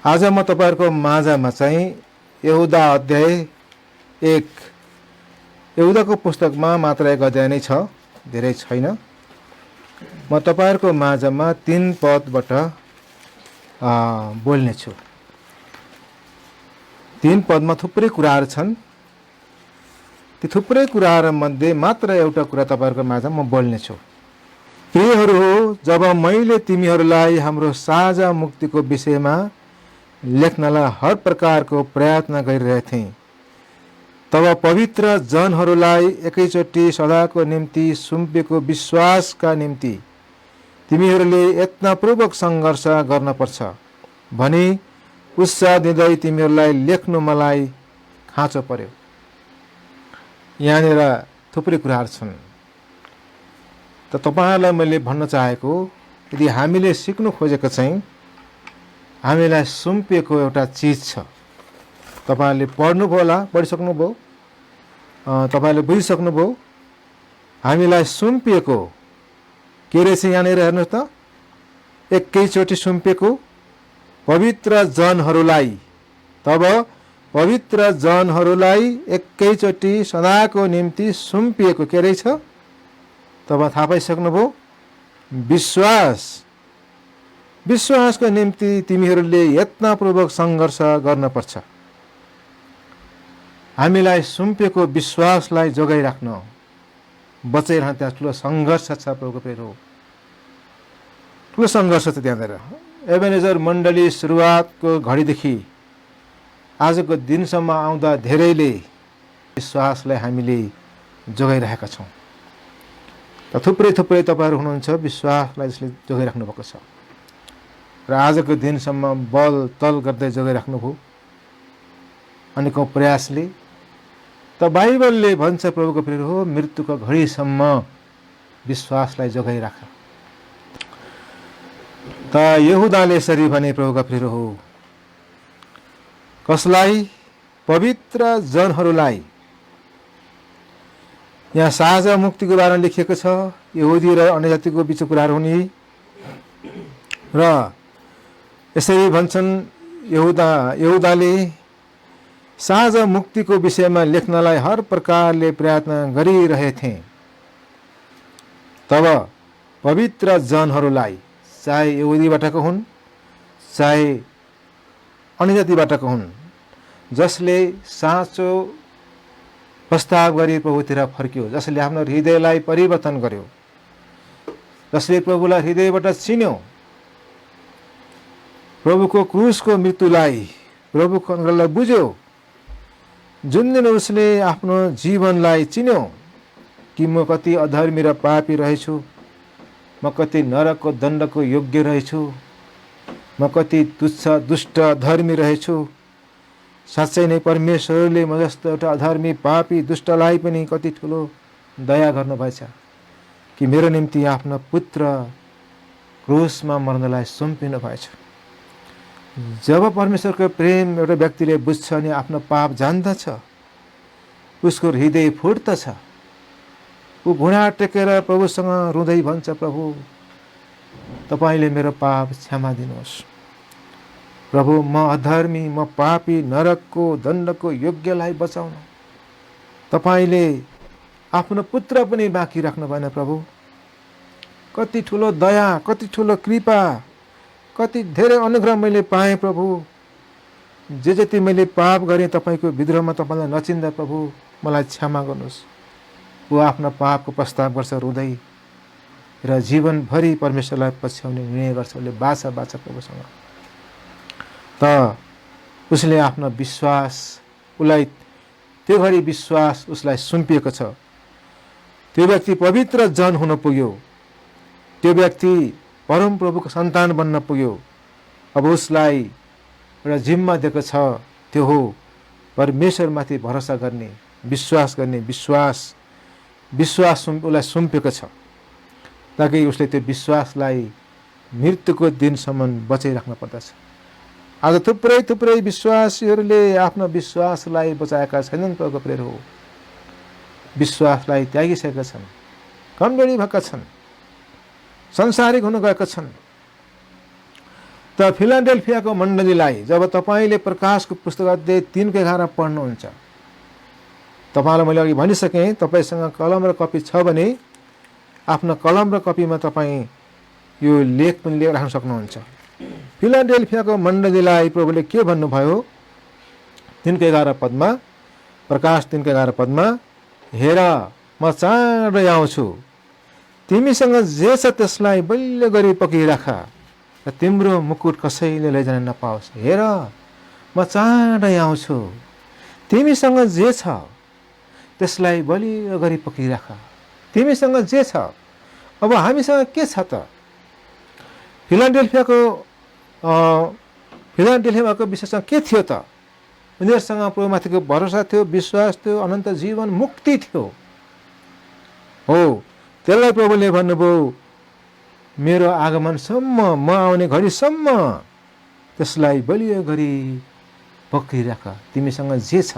आज म तपाईहरुको माझमा चाहिँ यहुदा अध्याय 1 यहुदाको पुस्तकमा मात्र एक अध्याय नै छ, धेरै छैन। म तपाईहरुको माझमा 3 पदबाट बोल्ने छु। 3 पदमा थुप्रै कुराहरु छन्। ती थुप्रै कुराहरु मध्ये मात्र एउटा कुरा तपाईहरुको माझमा म बोल्ने छु। प्रियहरू हो, जब मैले तिमीहरूलाई हाम्रो साझा मुक्तिको विषयमा लेख्नलाई हर प्रकारको प्रयत्न गरिरहेथे, तब पवित्र जनहरूलाई एकैचोटि सदाको निम्ति सुम्पिएको विश्वासका निम्ति तिमीहरूले यत्नपूर्वक सङ्घर्ष गर्न पर्छ भनी उत्साह दिँदै तिमीहरूलाई लेख्नु मलाई खाँचो पर्यो। यहाँनिर थुप्रै कुराहरु छन्। त तपाईहरुलाई मैले भन्न चाहेको, यदि हामीले सिक्नु खोजेको चाहिँ हामीलाई सुम्पिएको एउटा चीज छ। तपाईहरुले पढ्नुभयो होला, पढिसक्नुभयो, तपाईहरुले बुझिसक्नुभयो। हामीलाई सुम्पिएको के रहेछ यहाँनिर हेर्नुस् त, एकैचोटि सुम्पिएको पवित्र जनहरूलाई, तब पवित्र जनहरूलाई एकैचोटि सदाको निम्ति सुम्पिएको के रहेछ, तब थाहा पाइसक्नुभयो, विश्वास। विश्वासको निम्ति तिमीहरूले यत्नपूर्वक सङ्घर्ष गर्न पर्छ। हामीलाई सुम्पिएको विश्वासलाई जोगाइराख्न, बचाइरहन त्यहाँ ठुलो सङ्घर्ष छ। प्रभुको प्रेम हो, ठुलो सङ्घर्ष छ त्यहाँनिर। एबेनेजर मण्डली सुरुवातको घडीदेखि आजको दिनसम्म आउँदा धेरैले विश्वासलाई हामीले जोगाइरहेका छौँ। त थुप्रै तपाईहरु हुनुहुन्छ विश्वासलाई जसले जोगाइराख्नु भएको छ र आजको दिनसम्म बल तल गर्दै जोगाइराख्नुभयो अनेकौं प्रयासले। त बाइबलले भन्छ, प्रभुको प्रेम हो, मृत्युको घडीसम्म विश्वासलाई जोगाइराख। त यहुदाले यसरी भने, प्रभुको प्रेम हो, कसलाई? पवित्र जनहरूलाई। यहाँ साझा मुक्तिको बारेमा लेखिएको छ। यहुदी र अन्य जातिको बीचको कुराहरु हुने र यसरी भन्छन्, यहुदाले साझा मुक्तिको विषयमा लेख्नलाई हर प्रकारले प्रयत्न गरिरहेथे, तब पवित्र जनहरूलाई, चाहे यहुदीबाटको हुन् चाहे अन्य जातिबाटको हुन्, जसले साँचो प्रस्ताव गरी प्रभुतिर फर्क्यो, जसले आफ्नो हृदयलाई परिवर्तन गर्यो, जसले प्रभुलाई हृदयबाट चिन्यो, प्रभुको क्रुसको मृत्युलाई, प्रभुको अनुग्रहलाई बुझ्यो, जुन दिन उसले आफ्नो जीवनलाई चिन्यो कि म कति अधर्मी र पापी रहेछु, म कति नरकको दण्डको योग्य रहेछु, म कति तुच्छ दुष्ट अधर्मी रहेछु, साँच्चै नै परमेश्वरले म जस्तो एउटा अधर्मी पापी दुष्टलाई पनि कति ठुलो दया गर्नुभएछ कि मेरो निम्ति आफ्नो पुत्र क्रुसमा मर्नलाई सुम्पिनु भएछ। जब परमेश्वरको प्रेम एउटा व्यक्तिले बुझ्छ अनि आफ्नो पाप जान्दछ, उसको हृदय फुट्दछ। ऊ घुँडा टेकेर प्रभुसँग रुँदै भन्छ, प्रभु तपाईले मेरो पाप क्षमा दिनुहोस्। प्रभु म अधर्मी, म पापी, नरकको दण्डको योग्यलाई बचाउनु। तपाईले आफ्नो पुत्र पनि बाँकी राख्नु भएन प्रभु। कति ठुलो दया, कति ठुलो कृपा, कति धेरै अनुग्रह मैले पाएँ प्रभु। जे जति मैले पाप गरेँ तपाईको विद्रोहमा तपाईलाई नचिन्दा प्रभु मलाई क्षमा गर्नुहोस्। ऊ आफ्नो पापको प्रस्ताव गर्छ रुँदै र जीवनभरि परमेश्वरलाई पछ्याउने निर्णय गर्छ। उसले बाचा प्रभुसँग। त उसले आफ्नो विश्वास, उसलाई त्यो घडी विश्वास उसलाई सुम्पिएको छ। त्यो व्यक्ति पवित्र जन हुन पुग्यो, त्यो व्यक्ति परम प्रभुको सन्तान बन्न पुग्यो। अब उसलाई एउटा जिम्मा दिएको छ, त्यो हो परमेश्वरमाथि भरोसा गर्ने, विश्वास गर्ने। विश्वास उसलाई सुम्पेको छ ताकि उसले त्यो विश्वासलाई मृत्युको दिनसम्म बचाइराख्न पर्दछ। आज थुप्रै विश्वासीहरूले आफ्नो विश्वासलाई बचाएका छैनन्। प्रभुको प्रेम हो, विश्वासलाई त्यागिसकेका छन्, कमजोरी भएका छन्, संसारिक हुन गएका छन्। त फिलाडेल्फियाको मण्डलीलाई जब तपाईँले प्रकाशको पुस्तक अध्याय 3:11 पढ्नुहुन्छ, तपाईँलाई मैले अघि भनिसकेँ, तपाईँसँग कलम र कपी छ भने आफ्नो कलम र कपीमा तपाईँ यो लेख पनि लेख राख्न सक्नुहुन्छ। फिलाडेल्फियाको मण्डलीलाई प्रभुले के भन्नुभयो? 3:11 पदमा, प्रकाश 3:11 पदमा, हेर म चाँडै आउँछु, तिमीसँग जे छ त्यसलाई बलियो गरी पक्रिराख र तिम्रो मुकुट कसैले लैजान नपाओस्। हेर म चाँडै आउँछु, तिमीसँग जे छ त्यसलाई बलियो गरी पक्रिराख। तिमीसँग जे छ। अब हामीसँग के छ त? फिलाडेल्फियाको विशेषमा के थियो त? उनीहरूसँग प्रभुमाथिको भरोसा थियो, विश्वास थियो, अनन्त जीवन, मुक्ति थियो। हो, त्यसलाई प्रभुले भन्नुभयो, मेरो आगमनसम्म, म आउने घडीसम्म त्यसलाई बलियो गरी पक्रिराख, तिमीसँग जे छ।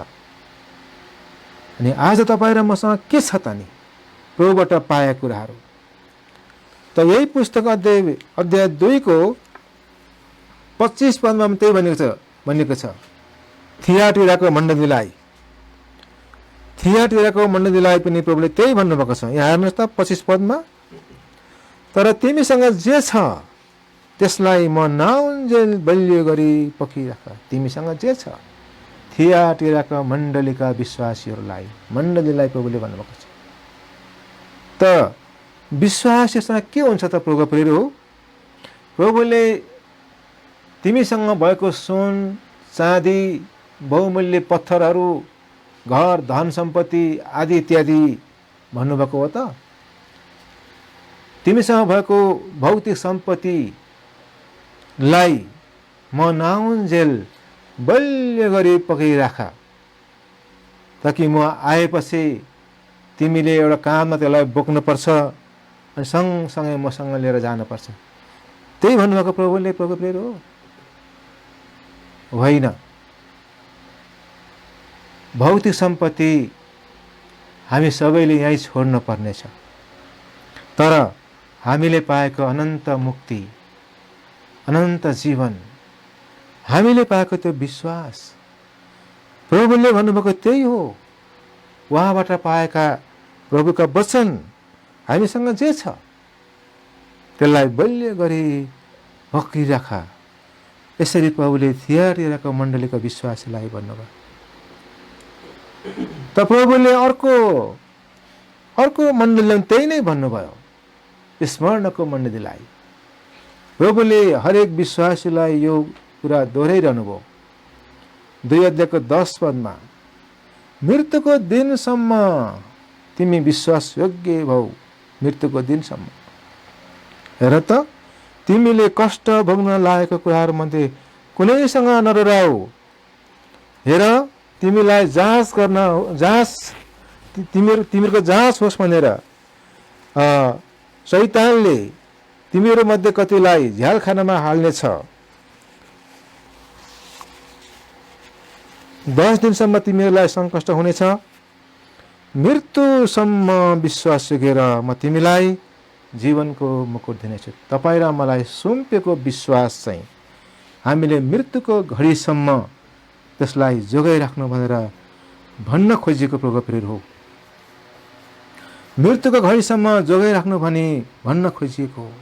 अनि आज तपाईँ र मसँग के छ त नि? प्रभुबाट पाएका कुराहरू त यही पुस्तक अध्याय 2 को 25 पदमा त्यही भनिएको छ। थियाटिराको मण्डलीलाई पनि प्रभुले त्यही भन्नुभएको छ। यहाँ हेर्नुहोस् त 25 पदमा, तर तिमीसँग जे छ त्यसलाई म नाउन्जेल बलियो गरी पक्रिराख। तिमीसँग जे छ। थियाटिराका मण्डलीका विश्वासीहरूलाई, मण्डलीलाई प्रभुले भन्नुभएको छ। त विश्वासीसँग के हुन्छ त प्रभुको प्रेम हो? प्रभुले तिमीसँग भएको सुन, चाँदी, बहुमूल्य पत्थरहरू, घर, धन सम्पत्ति आदि इत्यादि भन्नुभएको हो त? तिमीसँग भएको भौतिक सम्पत्तिलाई म नाउन्जेल बलियो गरी पक्रिराख, ताकि म आएपछि तिमीले एउटा काममा त्यसलाई बोक्नुपर्छ अनि सँगसँगै मसँग लिएर जानुपर्छ। त्यही भन्नुभएको प्रभुले प्रभु प्रेम हो? होइन। भौतिक सम्पत्ति हामी सबैले यहीँ छोड्नु पर्नेछ, तर हामीले पाएको अनन्त मुक्ति, अनन्त जीवन, हामीले पाएको त्यो विश्वास, प्रभुले भन्नुभएको त्यही हो। उहाँबाट पाएका प्रभुका वचन हामीसँग जे छ त्यसलाई बलियो गरी पक्रिराख। यसरी प्रभुले थियाटिराको मण्डलीको विश्वासीलाई भन्नुभयो। त प्रभुले अर्को मण्डलीलाई त्यही नै भन्नुभयो, स्मरणको मण्डलीलाई। प्रभुले हरेक विश्वासीलाई यो कुरा दोहोऱ्याइरहनु भयो। 2 अध्यायको 10 पदमा, मृत्युको दिनसम्म तिमी विश्वासयोग्य भौ, मृत्युको दिनसम्म। हेर त, तिमीले कष्ट भोग्न लागेको कुराहरूमध्ये कुनैसँग नडराऊ। हेर, तिमीलाई तिमीहरूको जाँच होस् भनेर शैतानले तिमीहरू मध्ये कतिलाई झ्यालखानामा हाल्नेछ। 10 दिनसम्म तिमीहरूलाई सङ्कष्ट हुनेछ। मृत्युसम्म विश्वास जोगेर म तिमीलाई जीवनको मुकुट दिनेछु। तपाईँ र मलाई सुम्पेको विश्वास चाहिँ हामीले मृत्युको घडीसम्म त्यसलाई जोगाइराख्नु भनेर भन्न खोजेको प्रभु प्रेम हो। मृत्युको घडीसम्म जोगाइराख्नु भन्न खोजिएको हो।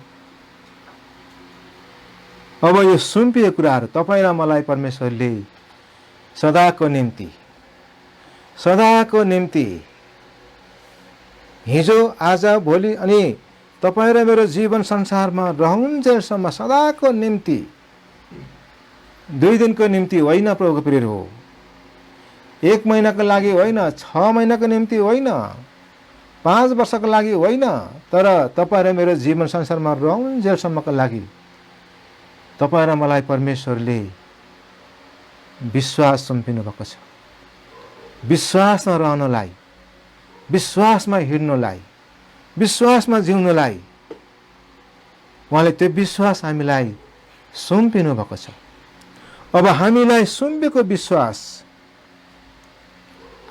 अब यो सुम्पिएको कुराहरू तपाईँ र मलाई परमेश्वरले सदाको निम्ति हिजो, आज, भोलि अनि तपाईँ र मेरो जीवन संसारमा रहन्जेलसम्म सदाको निम्ति, 2 दिनको निम्ति होइन प्रभुको प्रेम हो। 1 महिनाको लागि होइन, 6 महिनाको निम्ति होइन, 5 वर्षको लागि होइन, तर तपाईँ र मेरो जीवन संसारमा रहन्जेलसम्मको लागि तपाईँ र मलाई परमेश्वरले विश्वास सुम्पिनु भएको छ। विश्वासमा रहनलाई, विश्वासमा हिँड्नलाई, विश्वासमा जिउनलाई उहाँले त्यो विश्वास हामीलाई सुम्पिनु भएको छ। अब हामीलाई सुम्पेको विश्वास,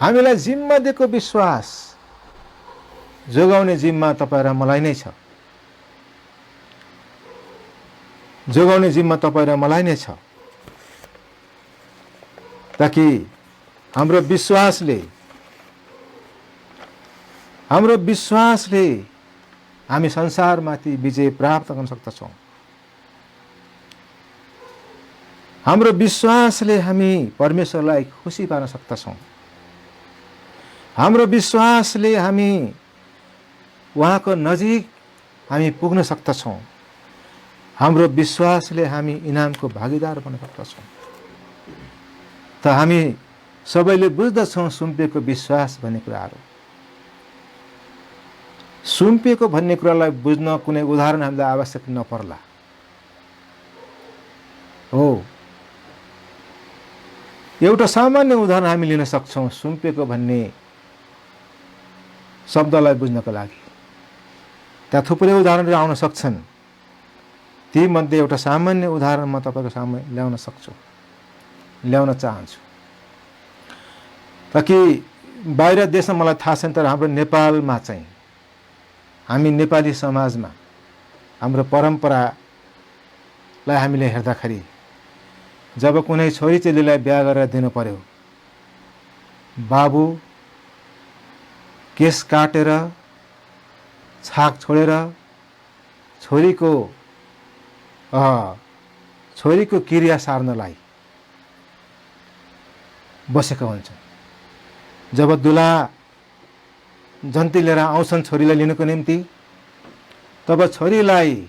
हामीलाई जिम्मा दिएको विश्वास जोगाउने जिम्मा तपाईँ र मलाई नै छ। जोगाउने जिम्मा तपाईँ र मलाई नै छ, ताकि हाम्रो विश्वासले हामी संसारमाथि विजय प्राप्त गर्न सक्दछौँ। हाम्रो विश्वासले हामी परमेश्वरलाई खुसी पार्न सक्दछौँ। हाम्रो विश्वासले हामी उहाँको नजिक हामी पुग्न सक्दछौँ। हाम्रो विश्वासले हामी इनामको भागीदार बन्न सक्दछौँ। त हामी सबैले बुझ्दछौँ सुम्पिएको विश्वास भन्ने कुराहरू। सुम्पिएको भन्ने कुरालाई बुझ्न कुनै उदाहरण हामीलाई आवश्यक नपर्ला। हो, एउटा सामान्य उदाहरण हामी लिन सक्छौँ सुम्पिएको भन्ने शब्दलाई बुझ्नको लागि। त्यहाँ थुप्रै उदाहरणहरू आउन सक्छन्। ती मध्ये एउटा सामान्य उदाहरण म तपाईँको सामु ल्याउन चाहन्छु, ताकि बाहिर देशमा मलाई थाहा छैन, तर हाम्रो नेपालमा चाहिँ, हामी नेपाली समाजमा हाम्रो परम्परालाई हामीले हेर्दाखेरि जब कुनै छोरी चेलीलाई बिहा गरेर दिनु पर्यो, बाबु केस काटेर छाक छोडेर छोरीको क्रिया सार्नलाई बसेका हुन्छन्। जब दुला जन्ती लिएर आउँछन् छोरीलाई लिनुको निम्ति, तब छोरीलाई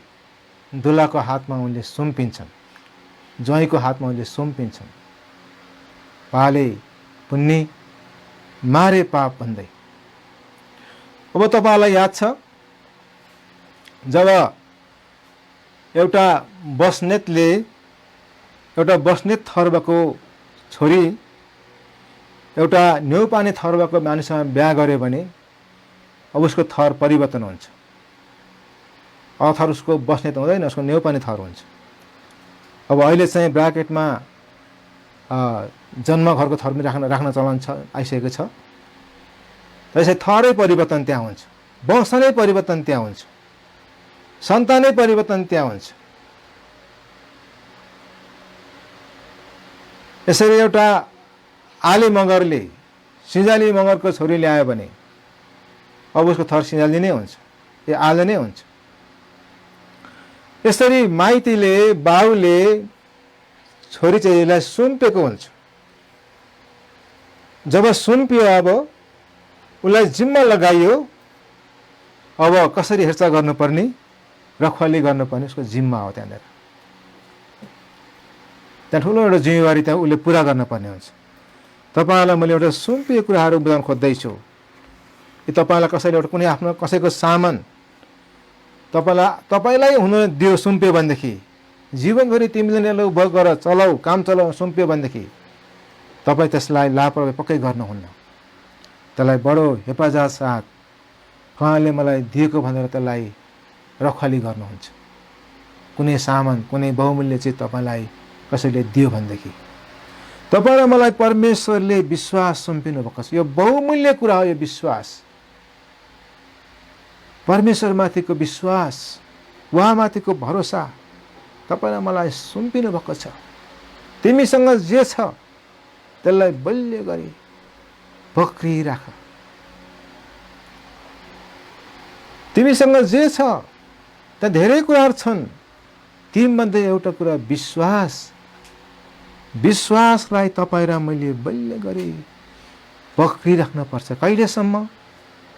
दुलाको हातमा उनले सुम्पिन्छन्, ज्वाइँको हातमा उनले सुम्पिन्छन्। पाले पुन्नी मारे पाप भन्दै। अब तपाईलाई याद छ, जब एउटा बस्नेत थर्बको छोरी एउटा न्यौपाने थर्बको मानिससँग बिहा गर्यो भने अब उसको थर परिवर्तन हुन्छ। अथर उसको बस्नेत हुँदैन, उसको न्यौपाने थर हुन्छ। अब अहिले चाहिँ ब्राकेटमा जन्म घरको थर पनि राख्न चलन आइसकेको छ। त्यसै थरै परिवर्तन त्यहाँ हुन्छ, वंश नै परिवर्तन त्यहाँ हुन्छ, सन्तानै परिवर्तन त्यहाँ हुन्छ। यसरी एउटा आले मगरले सिंजाली मगरको छोरी ल्यायो भने अब उसको थर सिंजाली नै हुन्छ, यो आले नै हुन्छ। यसरी माइतीले बाउले छोरी चेलीलाई सुम्पेको हुन्छ। जब सुम्पियो, अब उसलाई जिम्मा लगाइयो, अब कसरी हेरचाह गर्नुपर्ने, रखवाली गर्नुपर्ने उसको जिम्मा हो। त्यहाँ ठुलो एउटा जिम्मेवारी त्यहाँ उसले पुरा गर्नुपर्ने हुन्छ। तपाईँलाई मैले एउटा सुम्पिएको कुराहरू बुझाउन खोज्दैछु। यो तपाईँलाई कसैले एउटा कुनै आफ्नो कसैको सामान तपाईँलाई हुन दियो सुम्प्यो भनेदेखि, जीवनभरि तिमीले नै उपभोग गर, चलाऊ, काम चलाऊ, सुम्प्यो भनेदेखि तपाईँ त्यसलाई लापरवाही पक्कै गर्नुहुन्न। त्यसलाई बडो हेफाजत साथ उहाँले मलाई दिएको भनेर त्यसलाई रखवाली गर्नुहुन्छ। कुनै सामान, कुनै बहुमूल्य चिज तपाईँलाई कसैले दियो भनेदेखि तपाईँ र मलाई परमेश्वरले विश्वास सुम्पिनु भएको छ। यो बहुमूल्य कुरा हो। यो विश्वास, परमेश्वरमाथिको विश्वास, उहाँमाथिको भरोसा तपाईँ र मलाई सुम्पिनु भएको छ। तिमीसँग जे छ त्यसलाई बलियो गरी पक्रिराख। तिमीसँग जे छ त्यहाँ धेरै कुराहरू छन्, तीमध्ये एउटा कुरा विश्वास। विश्वासलाई तपाईँ र मैले बलियो गरी पक्रिराख्न पर्छ। कहिलेसम्म?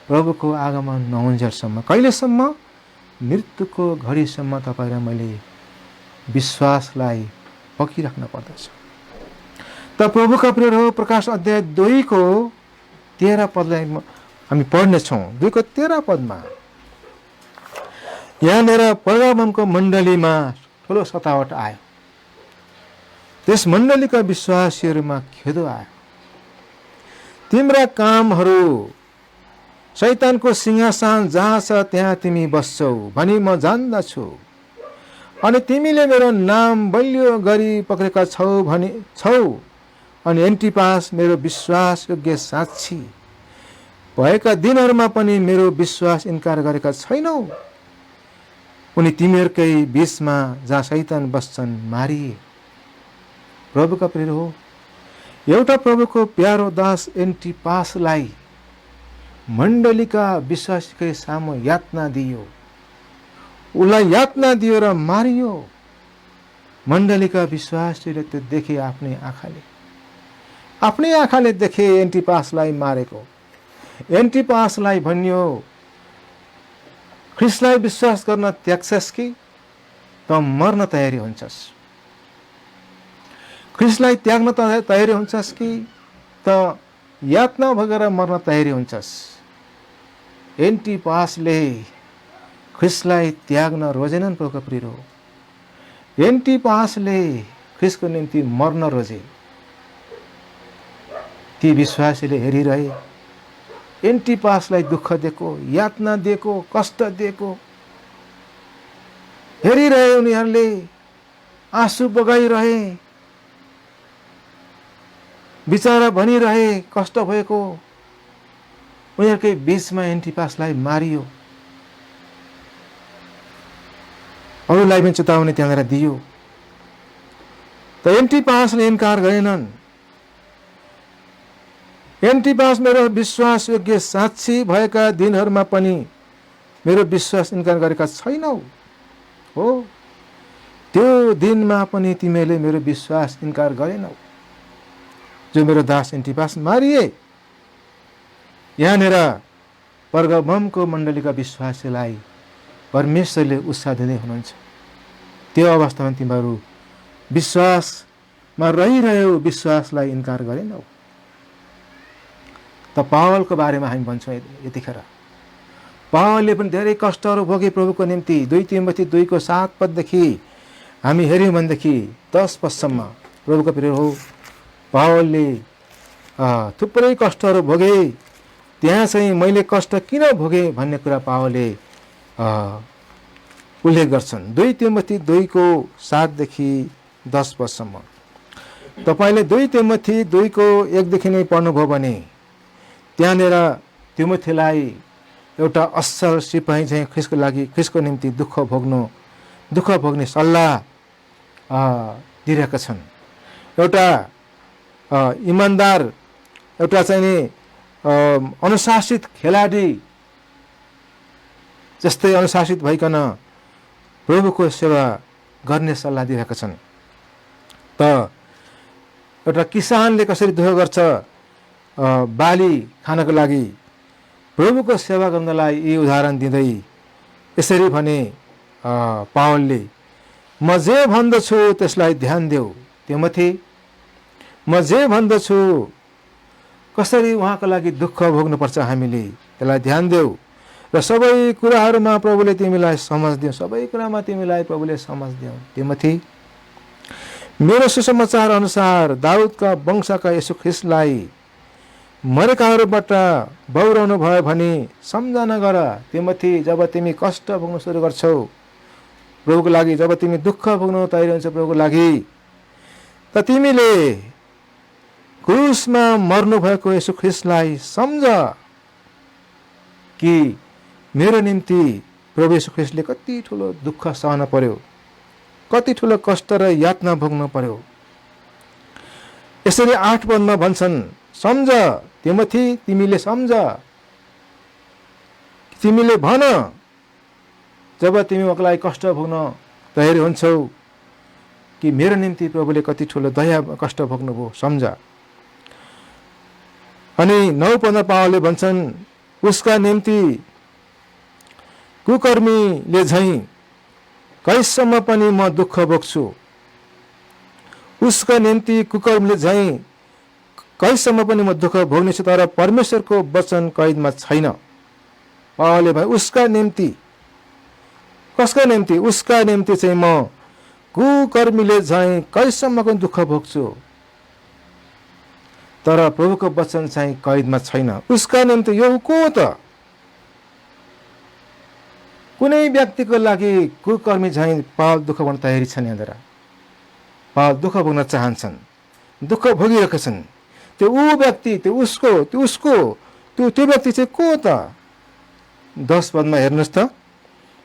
प्रभुको आगमन नहुन्जेलसम्म, कहिलेसम्म? मृत्युको घडीसम्म तपाईँ र मैले विश्वासलाई पक्रिराख्न पर्दछ। त प्रभुका प्रियहरू, प्रकाश अध्याय 2 को 13 पदलाई हामी पढ्नेछौँ। 2 को 13 पदमा यहाँनिर परगामनको मण्डलीमा ठुलो सतावट आयो। त्यस मण्डलीका विश्वासीहरूमा खेदो आयो। तिम्रा कामहरू शैतानको सिंहासन जहाँ छ त्यहाँ तिमी बस्छौ भनी म जान्दछु, अनि तिमीले मेरो नाम बलियो गरी पक्रेका छौ अनि एन्टिपास मेरो विश्वासयोग्य साक्षी भएका दिनहरूमा पनि मेरो विश्वास इन्कार गरेका छैनौ। उनी तिमीहरूकै बीचमा जहाँ शैतान बस्छन् मारिए। प्रभुका प्रिय हो, एउटा प्रभुको प्यारो दास एन्टिपासलाई मण्डलीका विश्वासीकै सामु यातना दियो, उसलाई यातना दियो र मारियो। मण्डलीका विश्वासीले त्यो देखे, आफ्नै आँखाले देखे एन्टिपासलाई मारेको। एन्टिपासलाई भनियो, ख्रिस्टलाई विश्वास गर्न त्याग्छस् कि त मर्न तयारी हुन्छस्? ख्रिस्टलाई त्याग्न तयारी हुन्छस् कि त यातना भएर मर्न तयारी हुन्छस्? एन्टिपासले ख्रिस्टलाई त्याग्न रोजेनन्। प्रभुका प्रिय हो, एन्टिपासले ख्रिस्टको निम्ति मर्न रोजे। ती विश्वासीले हेरिरहे, एन्टिपासलाई दुःख दिएको, यातना दिएको, कष्ट दिएको हेरिरहे। उनीहरूले आँसु बगाइरहे, बिचारा भनिरहे कष्ट भएको। उनीहरूकै बीचमा एन्टिपासलाई मारियो। अरूलाई पनि चेतावनी त्यहाँनिर दियो। त एन्टिपासले इन्कार गरेनन्। एन्टिपास मेरो विश्वास योग्य साक्षी भएका दिनहरूमा पनि मेरो विश्वास इन्कार गरेका छैनौ। हो, त्यो दिनमा पनि तिमीले मेरो विश्वास इन्कार गरेनौ। जो मेरो दास एन्टिपास मारिए। यहाँनिर परगमको मण्डलीका विश्वासीलाई परमेश्वरले उत्साह दिँदै हुनुहुन्छ। त्यो अवस्थामा तिमीहरू विश्वासमा रहिरह्यौ, विश्वासलाई इन्कार गरेनौ। त पावलको बारेमा हामी भन्छौँ यतिखेर। पावलले पनि धेरै कष्टहरू भोगे प्रभुको निम्ति। 2 तिमोथी 2:7 हामी हेऱ्यौँ भनेदेखि 10 पदसम्म प्रभुको प्रिय हो, पावलले थुप्रै कष्टहरू भोगे। त्यहाँ चाहिँ मैले कष्ट किन भोगे भन्ने कुरा पावलले उल्लेख गर्छन्। 2 तिमोथी 2:7-10 पदसम्म। तपाईँले 2 तिमोथी 2:1 नै पढ्नुभयो भने त्यहाँनिर तिमोथीलाई एउटा असल सिपाही चाहिँ ख्रिस्टको लागि, ख्रिस्टको निम्ति दुःख भोग्ने सल्लाह दिइरहेका छन्। एउटा इमान्दार, एउटा चाहिँ अनुशासित खेलाडी जस्तै अनुशासित भइकन प्रभुको सेवा गर्ने सल्लाह दिइरहेका छन्। त एउटा किसानले कसरी दुःख गर्छ बाली खानको लागि, प्रभुको सेवा गर्नलाई यी उदाहरण दिँदै यसरी भने पावलले, म जे भन्दछु त्यसलाई ध्यान देऊ तिमोथी। म जे भन्दछु कसरी उहाँको लागि दुःख भोग्नुपर्छ हामीले त्यसलाई ध्यान देऊ र सबै कुराहरूमा प्रभुले तिमीलाई समझ दियो। सबै कुरामा तिमीलाई प्रभुले समझ दियो तिमोथी। मेरो सुसमाचार अनुसार दाउदका वंशका येशू ख्रिस्टलाई मरेकाहरूबाट बौराउनु भयो भने सम्झना गर तिमोथी। जब तिमी कष्ट भोग्न सुरु गर्छौ प्रभुको लागि, जब तिमी दुःख भोग्न तयारी हुन्छ प्रभुको लागि, त तिमीले क्रुसमा मर्नु भएको येशू ख्रिस्टलाई सम्झ कि मेरो निम्ति प्रभु येशू ख्रिस्टले कति ठुलो दुःख सहन पर्यो, कति ठुलो कष्ट र यातना भोग्नु पर्यो। यसरी 8 पदमा भन्छन्, सम्झ तिमोथी, तिमीले सम्झ, तिमीले भन जब तिमी उहाँको लागि कष्ट भोग्न तयारी हुन्छौ कि मेरो निम्ति प्रभुले कति ठुलो दया कष्ट भोग्नुभयो, सम्झ। अनि 9 पदमा पावलले भन्छन्, उसका निम्ति कुकर्मीले झैं कहिलेसम्म पनि म दुःख भोग्छु। उसका निम्ति कुकर्मीले झैं कहिलेसम्म पनि म दुःख भोग्नेछु, तर परमेश्वरको वचन कैदमा छैन। पावलले भने उसका निम्ति, कसका निम्ति? उसका निम्ति चाहिँ म कुकर्मीले झैं कहिलेसम्मको दुःख भोग्छु, तर प्रभुको वचन चाहिँ कैदमा छैन। उसका निम्ति यो को त? कुनै व्यक्तिको लागि कुकर्मी झैं पावल दुःख भोग्न तयारी छन्। यहाँनिर पावल दुःख भोग्न चाहन्छन्, दुःख भोगिरहेका छन्। त्यो ऊ व्यक्ति, त्यो उसको त्यो व्यक्ति चाहिँ को त? 10 पदमा हेर्नुहोस् त,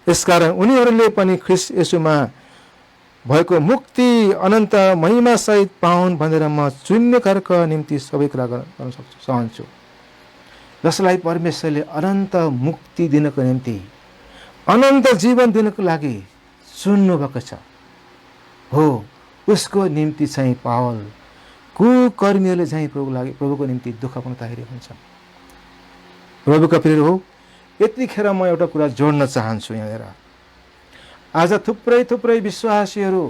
यसकारण उनीहरूले पनि ख्रीष्ट येशूमा भएको मुक्ति अनन्त महिमा सहित पाउन् भनेर म चुन्नेका निम्ति सबै कुरा गर्न चाहन्छु। जसलाई परमेश्वरले अनन्त मुक्ति दिनको निम्ति, अनन्त जीवन दिनको लागि चुन्नु भएको छ, हो उसको निम्ति चाहिँ पावल कुकर्मीहरूले चाहिँ प्रभुको निम्ति दुःख पनि तयारी हुन्छ। प्रभुका प्रिय हो, यतिखेर म एउटा कुरा जोड्न चाहन्छु यहाँनिर। आज थुप्रै विश्वासीहरू,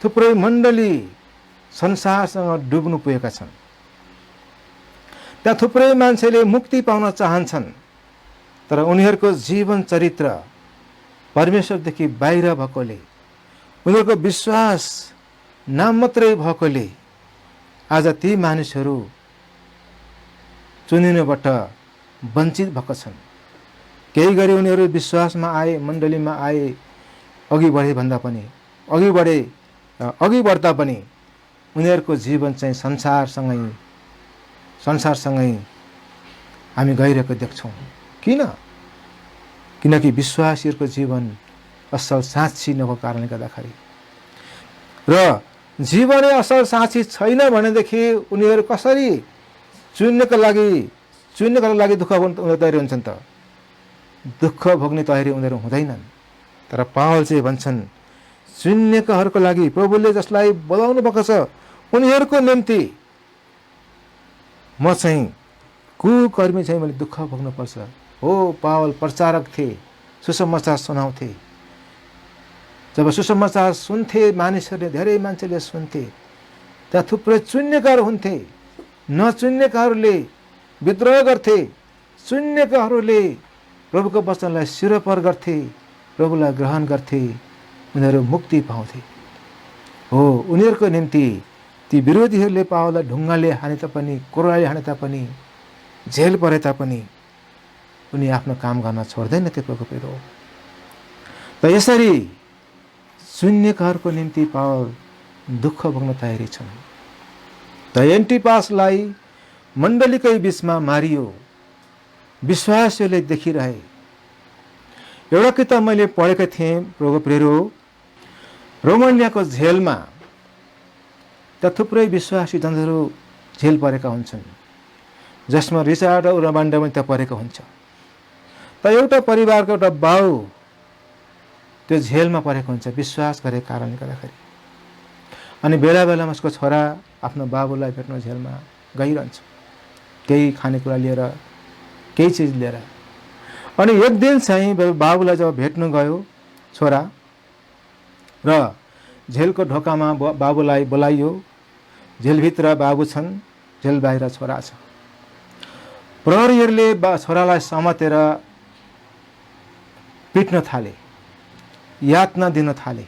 थुप्रै मण्डली संसारसँग डुब्नु पुगेका छन्। त्यहाँ थुप्रै मान्छेले मुक्ति पाउन चाहन्छन्, तर उनीहरूको जीवन चरित्र परमेश्वरदेखि बाहिर भएकोले, उनीहरूको विश्वास नाम मात्रै भएकोले आज ती मानिसहरू चुनिनुबाट वञ्चित भएका छन्। केही गरी उनीहरू विश्वासमा आए, मण्डलीमा आए, अघि बढ्दा पनि उनीहरूको जीवन चाहिँ संसारसँगै हामी गइरहेको देख्छौँ। किनकि विश्वासीहरूको जीवन असल साँच्ची नभएको कारणले गर्दाखेरि, र जीवनै असल साँच्ची छैन भनेदेखि उनीहरू कसरी चुन्नको लागि दुःख भोग्न तयारी हुन्छन् त? दुःख भोग्ने तयारी उनीहरू हुँदैनन्। तर पावल चाहिँ भन्छन्, चुन्नेकाहरूको लागि प्रभुले जसलाई बोलाउनु भएको छ उनीहरूको निम्ति म चाहिँ कुकर्मी चाहिँ मैले दुःख भोग्नुपर्छ। हो, पावल प्रचारक थिए, सुसमाचार सुनाउँथे। जब सुसमाचार सुन्थे मानिसहरूले, धेरै मान्छेले सुन्थे, त्यहाँ थुप्रै चुन्नेकाहरू हुन्थे। नचुन्नेकाहरूले विद्रोह गर्थे, चुन्नेकाहरूले प्रभुको वचनलाई शिरोपर गर्थे, प्रभुलाई ग्रहण गर्थे, उनीहरू मुक्ति पाउँथे। हो, उनीहरूको निम्ति ती विरोधीहरूले पावललाई ढुङ्गाले हाने तापनि, कोराले हाने तापनि, जेल परे तापनि उनी आफ्नो काम गर्न छोड्दैनथे। प्रभुको प्रिय हो, त यसरी चुन्नेकाहरूको निम्ति पावल दुःख भोग्न तयारी छन्। त एन्टिपासलाई मण्डलीकै बीचमा मारियो, विश्वासीहरूले देखिरहे। एउटा किताब मैले पढेको थिएँ प्रभुको प्रिय हो, रोमानियाको जेलमा त्यहाँ थुप्रै विश्वासी जनहरू जेल परेका हुन्छन्, जसमा रिचार्ड उराबान्डा पनि त्यहाँ परेको हुन्छ। त एउटा परिवारको एउटा बाउ त्यो जेलमा परेको हुन्छ विश्वास गरेको कारणले गर्दाखेरि। अनि बेला बेलामा उसको छोरा आफ्नो बाबुलाई भेट्न जेलमा गइरहन्छ, केही खानेकुरा लिएर, केही चिज लिएर। अनि एक दिन चाहिँ बाबुलाई जब भेट्नु गयो छोरा, र जेलको ढोकामा बाबुलाई बोलाइयो। जेलभित्र बाबु छन्, जेल बाहिर छोरा छ। प्रहरीहरूले छोरालाई समातेर पिट्न थाले, यातना दिन थाले।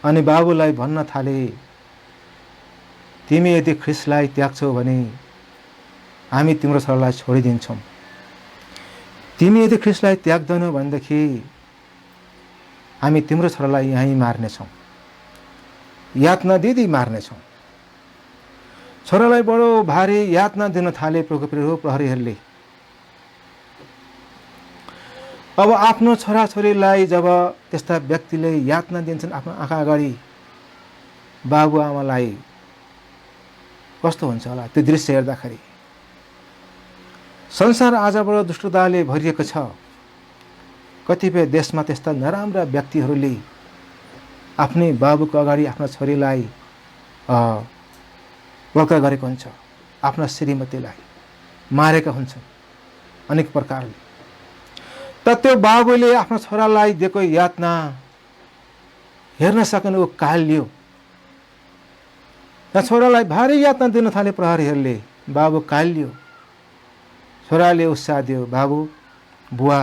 अनि बाबुलाई भन्न थाले, तिमी यदि ख्रीष्टलाई त्याग्छौ भने हामी तिम्रो छोरालाई छोडिदिन्छौँ। तिमी यदि ख्रीष्टलाई त्याग्दैनौ भनेदेखि हामी तिम्रो छोरालाई यहीँ मार्नेछौँ, यातना दिदी मार्नेछौँ। छोरालाई बडो भारी यातना दिन थाले प्रहरीहरूले। अब आफ्नो छोराछोरीलाई जब त्यस्ता व्यक्तिले यातना दिन्छन् आफ्नो आँखा अगाडि, बाबुआमालाई कस्तो हुन्छ होला त्यो दृश्य हेर्दाखेरि। संसार आजबाट दुष्टताले भरिएको छ। कतिपय देशमा त्यस्ता नराम्रा व्यक्तिहरूले आफ्नै बाबुको अगाडि आफ्नो छोरीलाई बलात्कार गरेको हुन्छ, आफ्ना श्रीमतीलाई मारेका हुन्छन् अनेक प्रकारले। त त्यो बाबुले आफ्नो छोरालाई दिएको यातना हेर्न सकेन, ऊ कालियो। त छोरालाई भारी यातना दिन थाले प्रहरीहरूले, बाबु कालियो। छोराले उत्साह दियो, बाबु बुवा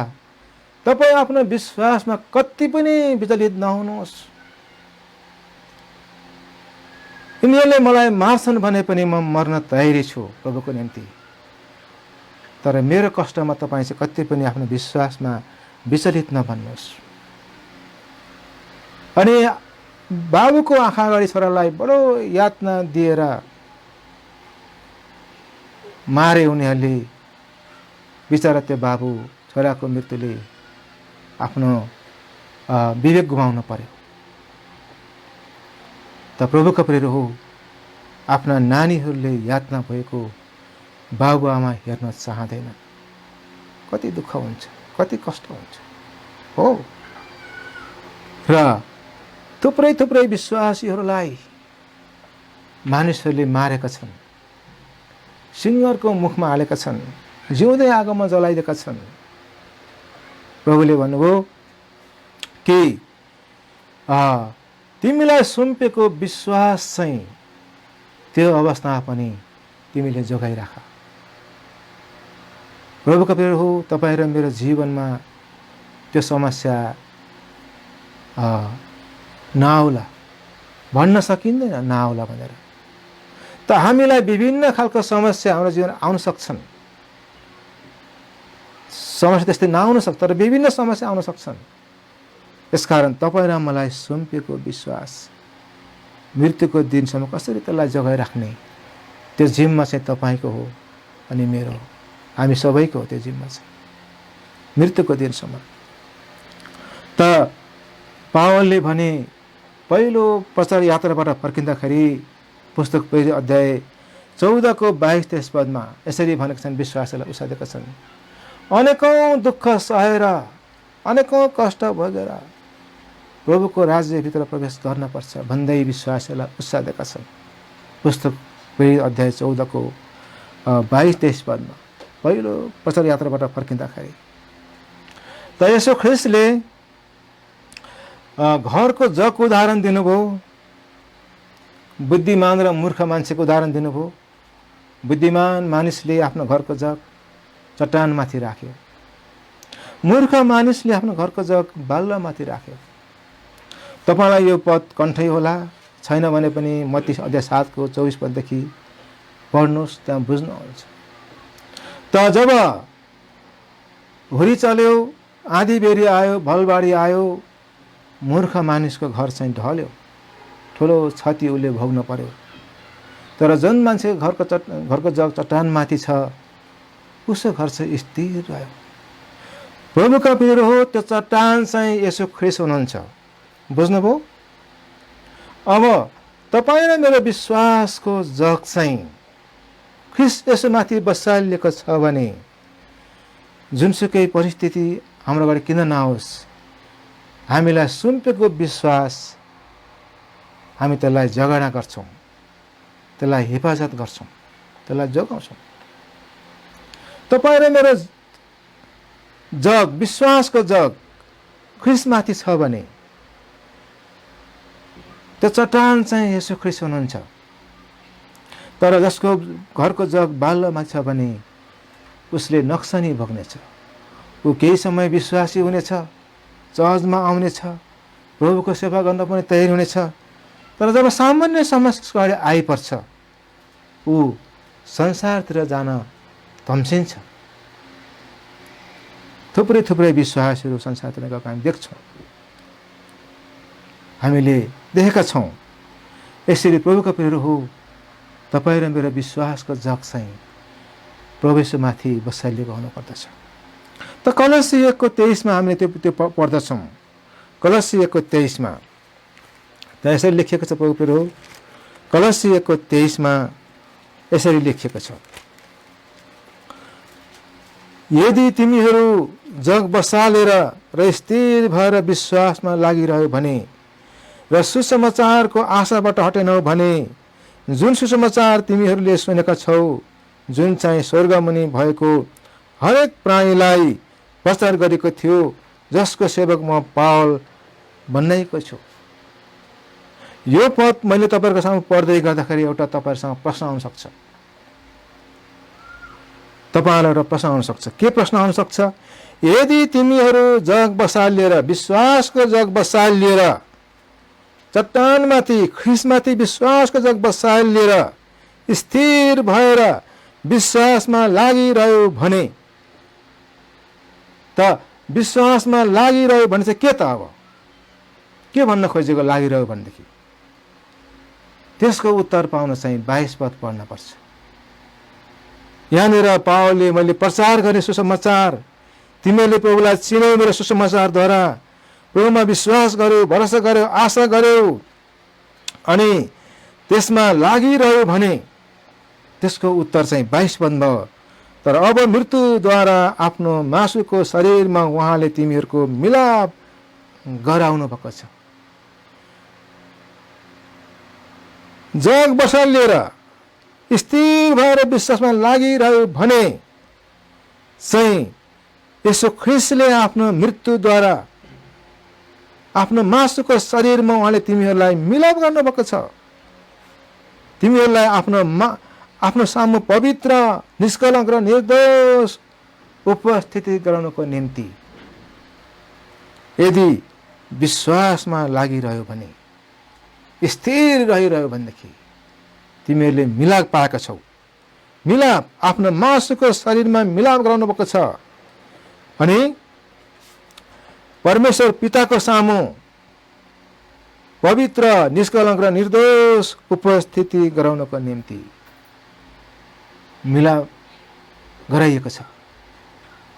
तपाईँ आफ्नो विश्वासमा कति पनि विचलित नहुनुहोस्। यिनीहरूले मलाई मार्छन् भने पनि म मर्न तयारी छु प्रभुको निम्ति। तर मेरो कष्टमा तपाईँ चाहिँ कति पनि आफ्नो विश्वासमा विचलित नबन्नुहोस्। अनि बाबुको आँखा अगाडि छोरालाई बडो यातना दिएर मारे उनीहरूले। बिचरा त्यो बाबु छोराको मृत्युले आफ्नो विवेक गुमाउन पर्यो। त प्रभुका प्रियहरू हो, आफ्ना नानीहरूले यातना भएको बाबुआमा हेर्न चाहँदैन। कति दुःख हुन्छ, कति कष्ट हुन्छ हो। र थुप्रै थुप्रै विश्वासीहरूलाई मानिसहरूले मारेका छन्, सिङ्गरको मुखमा हालेका छन्, जिउँदै आगोमा जलाइदिएका छन्। प्रभुले भन्नुभयो कि तिमीलाई सुम्पेको विश्वास चाहिँ त्यो अवस्थामा पनि तिमीले जोगाइराख। प्रभुका प्रियहरू हो, तपाईँ र मेरो जीवनमा त्यो समस्या नआउला भन्न सकिँदैन, नआउला भनेर। त हामीलाई विभिन्न खालको समस्या हाम्रो जीवन आउन सक्छन्। समस्या त्यस्तै नआउन सक्छ, तर विभिन्न समस्या आउन सक्छन्। यसकारण तपाईँ र मलाई सुम्पेको विश्वास मृत्युको दिनसम्म कसरी त्यसलाई जोगाइराख्ने, त्यो जिम्मा चाहिँ तपाईँको हो अनि मेरो हो, हामी सबैको हो त्यो जिम्मा चाहिँ मृत्युको दिनसम्म। त पावलले भने पहिलो प्रचार यात्राबाट फर्किँदाखेरि पुस्तक पहिलो अध्याय 14 को 22-23 पदमा यसरी भनेका छन्, विश्वासलाई उसालेका छन्। अनेकौं दुःख सहेर, अनेकौं कष्ट भोगेर प्रभुको राज्यभित्र प्रवेश गर्नुपर्छ भन्दै विश्वासलाई उत्साहका छन्। पुस्तक पहिलो अध्याय 14 को 22-23 पदमा पहिलो प्रचार यात्राबाट फर्किँदाखेरि त यसो ख्रिस्टले घरको जगको उदाहरण दिनुभयो, बुद्धिमान र मूर्ख मान्छेको उदाहरण दिनुभयो। बुद्धिमान मानिसले आफ्नो घरको जग चट्टानमाथि राख्यो, मूर्ख मानिसले आफ्नो घरको जग बालुवामाथि राख्यो। तपाईलाई यो पद कण्ठै होला, छैन भने पनि मत्ती अध्याय 7 को 24 पददेखि पढ्नुहोस्, त्यहाँ बुझ्नुहुन्छ। त जब हुरी चल्यो, आँधी बेरी आयो, भलबाढी आयो, मूर्ख मानिसको घर चाहिँ ढल्यो, ठुलो क्षति उसले भोग्न पर्यो। तर जुन मान्छेको घरको जग चट्टानमाथि छ, उसको घर चाहिँ स्थिर रह्यो। प्रभुका प्रियहरू हो, त्यो चट्टान चाहिँ यसो ख्रिस्ट हुनुहुन्छ। बुझ्नुभयो? अब तपाईँ र मेरो विश्वासको जग चाहिँ ख्रिस्ट यसोमाथि बसालिएको छ भने जुनसुकै परिस्थिति हाम्रो अगाडि किन नआओस्, हामीलाई सुम्पेको विश्वास हामी त्यसलाई जगडा गर्छौँ, त्यसलाई हिफाजत गर्छौँ, त्यसलाई जोगाउँछौँ। तपाईँ र मेरो जग, विश्वासको जग ख्रिस्टमाथि छ भने त्यो चट्टान चाहिँ यसो ख्रिस्ट हुनुहुन्छ। तर जसको घरको जग बालुवामाथि छ भने उसले नक्सानी भोग्नेछ। ऊ केही समय विश्वासी हुनेछ, चर्चमा आउनेछ, प्रभुको सेवा गर्न पनि तयार हुनेछ। तर जब सामान्य समस्या अगाडि आइपर्छ, ऊ संसारतिर जान धम्सिन्छ। थुप्रै थुप्रै विश्वासहरू संसारतिर गएको हामी देख्छौँ, हामीले देखेका छौँ। यसरी प्रभुका प्रियहरू हो, तपाईँ र मेरो विश्वासको जग चाहिँ प्रभुमाथि बसालिएको हुनुपर्दछ। त कलसी 1 को 23 मा हामीले त्यो पढ्दछौँ। कलसी 1 को 23 मा त यसरी लेखिएको छ, प्रभु प्रियहरू हो, कलसी 1 को 23 मा यसरी लेखिएको छ, यदि तिमीहरू जग बसालेर र स्थिर भएर विश्वासमा लागिरह्यो भने र सुसमाचारको आशाबाट हटेनौ भने, जुन सुसमाचार तिमीहरूले सुनेका छौ, जुन चाहिँ स्वर्गमुनि भएको हरेक प्राणीलाई प्रचार गरेको थियो, जसको सेवक म पावल बन्नेको छु। यो पद मैले तपाईहरुको सामु पढ्दै गर्दाखेरि एउटा तपाईहरुसँग प्रश्न आउन सक्छ। तपाईहरुलाई एउटा प्रश्न आउन सक्छ। के प्रश्न आउन सक्छ? यदि तिमीहरू जग बसालिएर, विश्वासको जग बसालिएर, चट्टानमाथि ख्रिस्टमाथि विश्वासको जग बसालिएर स्थिर भएर विश्वासमा लागिरह्यो भने, त विश्वासमा लागिरह्यो भने चाहिँ के त? अब के भन्न खोजेको लागिरह्यो भनेदेखि त्यसको उत्तर पाउन चाहिँ 22 पद पढ्न पर्छ। यहाँनिर पावलले मैले प्रचार गर्ने सुसमाचार तिमीहरूले प्रभुलाई चिन्यौ, मेरो सुसमाचारद्वारा प्रभुमा विश्वास गर्यो, भरोसा गर्यो, आशा गर्यो अनि त्यसमा लागिरह्यो भने त्यसको उत्तर चाहिँ 22 पदमा, तर अब मृत्युद्वारा आफ्नो मासुको शरीरमा उहाँले तिमीहरूको मिलाप गराउनु भएको छ। जग बसाल लिएर स्थिर भएर विश्वासमा लागिरह्यो भने चाहिँ यसो ख्रिस्टले आफ्नो मृत्युद्वारा आफ्नो मासुको शरीरमा उहाँले तिमीहरूलाई मिलाप गर्नुभएको छ। तिमीहरूलाई आफ्नो सामु पवित्र, निष्कलङ्क र निर्दोष उपस्थिति गराउनको निम्ति यदि विश्वासमा लागिरह्यो भने, स्थिर रहिरह्यो भनेदेखि तिमीहरूले मिलाप पाएका छौ। मिलाप आफ्नो मासुको शरीरमा मिलाप गराउनु भएको छ अनि परमेश्वर पिताको सामु पवित्र, निष्कलङ्क र निर्दोष उपस्थिति गराउनको निम्ति मिलाप गराइएको छ,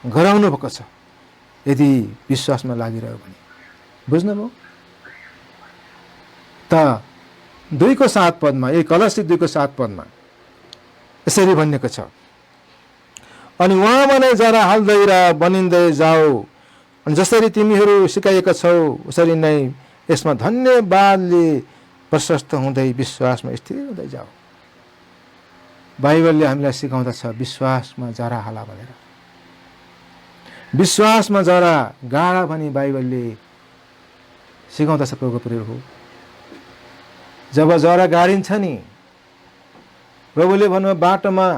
गराउनु भएको छ यदि विश्वासमा लागिरह्यो भने। बुझ्नुभयो? त 2:7 पदमा, यही कलसी 2:7 पदमा यसरी भनिएको छ, अनि उहाँमा नै जरा हाल्दै र बनिँदै जाऊ, अनि जसरी तिमीहरू सिकाएका छौ उसरी नै यसमा धन्यवादले प्रशस्त हुँदै विश्वासमा स्थिर हुँदै जाऊ। बाइबलले हामीलाई सिकाउँदछ विश्वासमा जरा हाला भनेर। विश्वासमा जरा गाडा भनी बाइबलले सिकाउँदछ प्रभुको प्रिय हो। जब जरा गाडिन्छ नि, प्रभुले भन्नु बाटोमा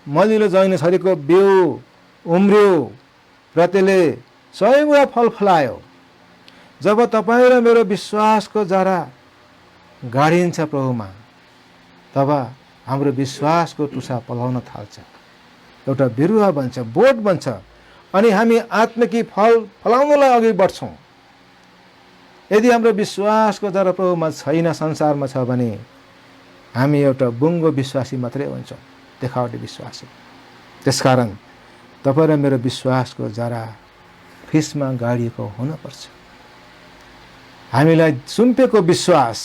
मलिलो जैन छरीको बिउ उम्रियो र त्यसले 100 गुणा फल फलायो। जब तपाईँ र मेरो विश्वासको जरा गाडिन्छ प्रभुमा, तब हाम्रो विश्वासको टुसा पलाउन थाल्छ, एउटा बिरुवा बन्छ, बोट बन्छ अनि हामी आत्मिक फल फलाउनलाई अघि बढ्छौँ। यदि हाम्रो विश्वासको जरा प्रभुमा छैन, संसारमा छ भने हामी एउटा बुङ्गो विश्वासी मात्रै हुन्छौँ, देखावटी विश्वासी। त्यसकारण तपाईँ र मेरो विश्वासको जरा फिसमा गाडिएको हुनुपर्छ। हामीलाई सुम्पेको विश्वास,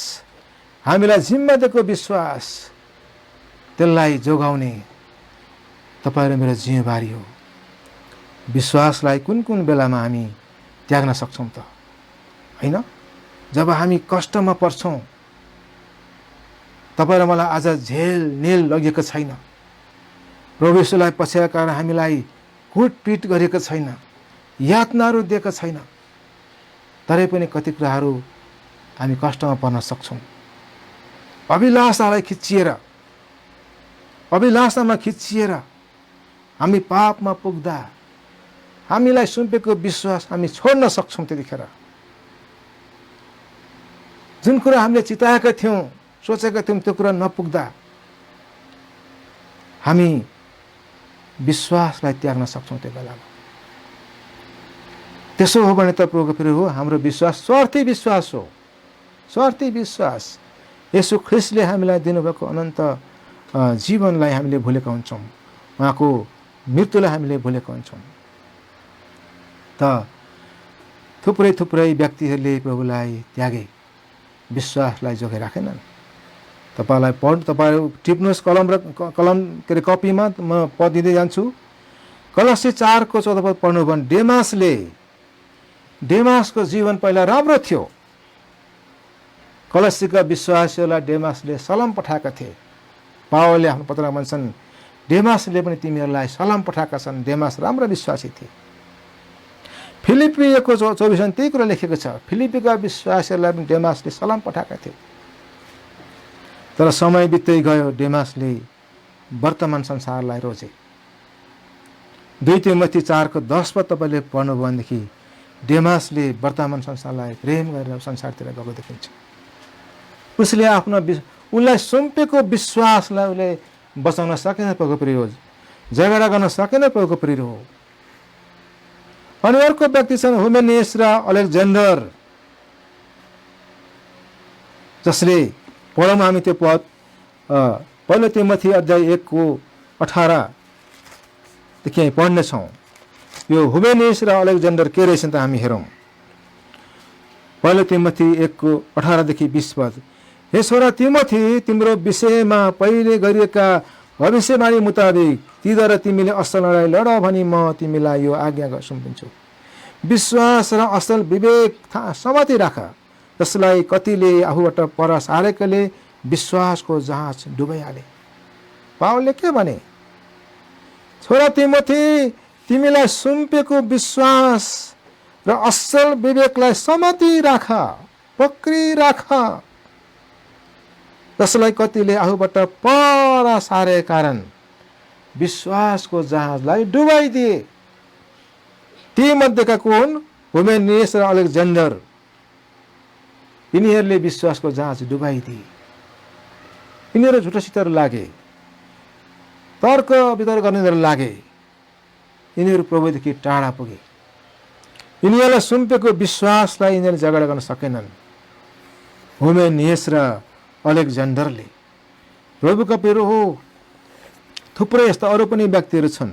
हामीलाई जिम्मा दिएको विश्वास, त्यसलाई जोगाउने तपाईँ र मेरो जिम्मेवारी हो। विश्वासलाई कुन कुन बेलामा हामी त्याग्न सक्छौँ त? होइन, जब हामी कष्टमा पर्छौँ, तपाईँ र मलाई आज झेल नेल लगेको छैन, प्रभु येशूलाई पछ्याएका कारण हामीलाई कुटपिट गरेको छैन, यातनाहरू दिएको छैन, तरै पनि कति कुराहरू हामी कष्टमा पर्न सक्छौँ। अभिलाषालाई अभिलाषामा खिचिएर हामी पापमा पुग्दा हामीलाई सुम्पेको विश्वास हामी छोड्न सक्छौँ। त्यतिखेर जुन कुरा हामीले चिताएका थियौँ, सोचेका थियौँ, त्यो कुरा नपुग्दा हामी विश्वासलाई त्याग्न सक्छौँ। त्यो बेलामा त्यसो हो भने त प्रभुको प्रिय हो, हाम्रो विश्वास स्वार्थी विश्वास हो। स्वार्थी विश्वास। येशू ख्रिस्टले हामीलाई दिनुभएको अनन्त जीवनलाई हामीले भुलेका हुन्छौँ, उहाँको मृत्युलाई हामीले भुलेका हुन्छौँ। त थुप्रै थुप्रै व्यक्तिहरूले प्रभुलाई त्यागे, विश्वासलाई जोगाइ राखेनन्। तपाईँलाई तपाईँहरू टिप्नुहोस् कलम के अरे कपीमा, म पद दिँदै जान्छु। कलसी 4:14 पद पढ्नु भने डेमासको जीवन पहिला राम्रो थियो। कलसीका विश्वासीहरूलाई डेमासले सलाम पठाएका थिए। पावलले आफ्नो पत्रमा भन्छन्, डेमासले पनि तिमीहरूलाई सलाम पठाएका छन्। डेमास राम्रो विश्वासी थिए। फिलिपिएको 24 त्यही कुरा लेखेको छ, फिलिपीका विश्वासीहरूलाई पनि डेमासले सलाम पठाएका थिए। तर समय बित्दै गयो, डेमासले वर्तमान संसारलाई रोजे। 2 तिमोथी 4:10 पद तपाईँले पढ्नुभयो भनेदेखि डेमासले वर्तमान संसारलाई प्रेम गरेर संसारतिर गएको देखिन्छ। उसलाई सुम्पेको विश्वासलाई उसले बचाउन सकेन प्रभुको प्रिय हो, झगडा गर्न सकेन प्रभुको प्रिय हो। अनि अर्को व्यक्ति छन् हुमेनियस र अलेक्जेन्डर, जसले पढौँ हामी त्यो पद 1 तिमोथी अध्याय 1:18 देखि पढ्नेछौँ। यो हुमेनियस र अलेक्जेन्डर के रहेछन् त हामी हेरौँ। पहिलो तिमोथी 1:18-20 पद। हे छोरा तिमोथी, तिम्रो विषयमा पहिले गरिएका भविष्यवाणी मुताबिक तीद्वारा तिमीले असल लडाई लड भनी म तिमीलाई यो आज्ञा सुम्पिन्छु। विश्वास र असल विवेक समाति राख, जसलाई कतिले आफूबाट पर सारेकोले विश्वासको जहाज डुबाइहाले। पावलले के भने? छोरा तिमोथी, तिमीलाई सुम्पेको विश्वास र असल विवेकलाई समाति राख, पक्री राख, जसलाई कतिले आफूबाट पर सारे कारण विश्वासको जहाजलाई डुबाइदिए। ती मध्येका को हुन्? हुमेनियस र अलेक्जेन्डर। यिनीहरूले विश्वासको जहाज डुबाइदिए। यिनीहरू झुटोसितहरू लागे, तर्क वितर्क गर्नेहरू लागे, यिनीहरू प्रभुदेखि टाढा पुगे। यिनीहरूलाई सुम्पेको विश्वासलाई यिनीहरूले जगडा गर्न सकेनन्। हुमेनियस र अलेक्जेन्डरले। प्रभुका प्रिय हो, थुप्रै यस्ता अरू पनि व्यक्तिहरू छन्।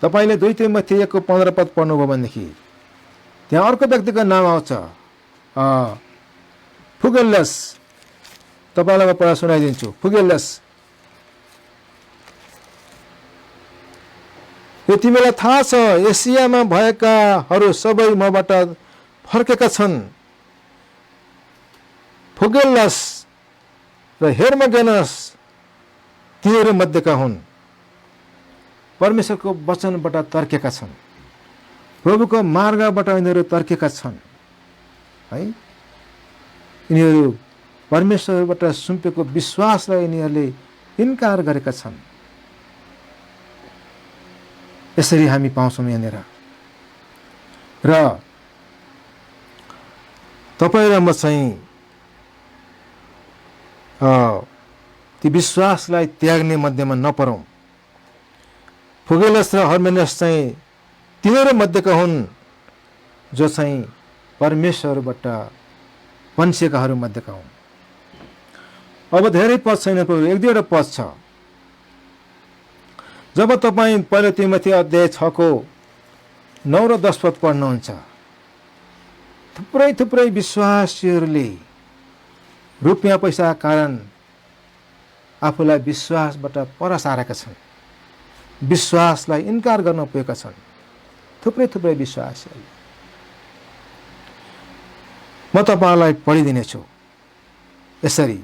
तपाईँले 2 तिमोथी 1:15 पद पढ्नुभयो भनेदेखि त्यहाँ अर्को व्यक्तिको नाम आउँछ, फुगेलस। तपाईँलाई म पढा सुनाइदिन्छु। फुगेलस, यो तिमीलाई थाहा छ, एसियामा भएकाहरू सबै मबाट फर्केका छन्। फुगेलस र हेर्मोगेनस तिनीहरू मध्येका हुन्। परमेश्वरको वचनबाट तर्केका छन्, प्रभुको मार्गबाट यिनीहरू तर्केका छन् है। यिनीहरू परमेश्वरबाट सुम्पेको विश्वासलाई यिनीहरूले इन्कार गरेका छन्। यसरी हामी पाउँछौँ यहाँनिर। र तपाईँ र म चाहिँ ती विश्वासलाई त्याग्ने मध्येमा नपरौँ। फुगेलस र हर्मेनस चाहिँ तिनीहरू मध्येका हुन् जो चाहिँ परमेश्वरबाट वंशिएकाहरू मध्येका हुन्। अब धेरै पद छैन, 1-2 पद छ। जब तपाईँ पहिलो तिमोथी अध्याय 6:9 र 10 पद पढ्नुहुन्छ, थुप्रै विश्वासीहरूले रुपियाँ पैसा कारण आफूलाई विश्वासबाट पर सारेका छन्, विश्वासलाई इन्कार गर्न पुगेका छन्। थुप्रै विश्वासीहरू। म तपाईँलाई पढिदिनेछु यसरी।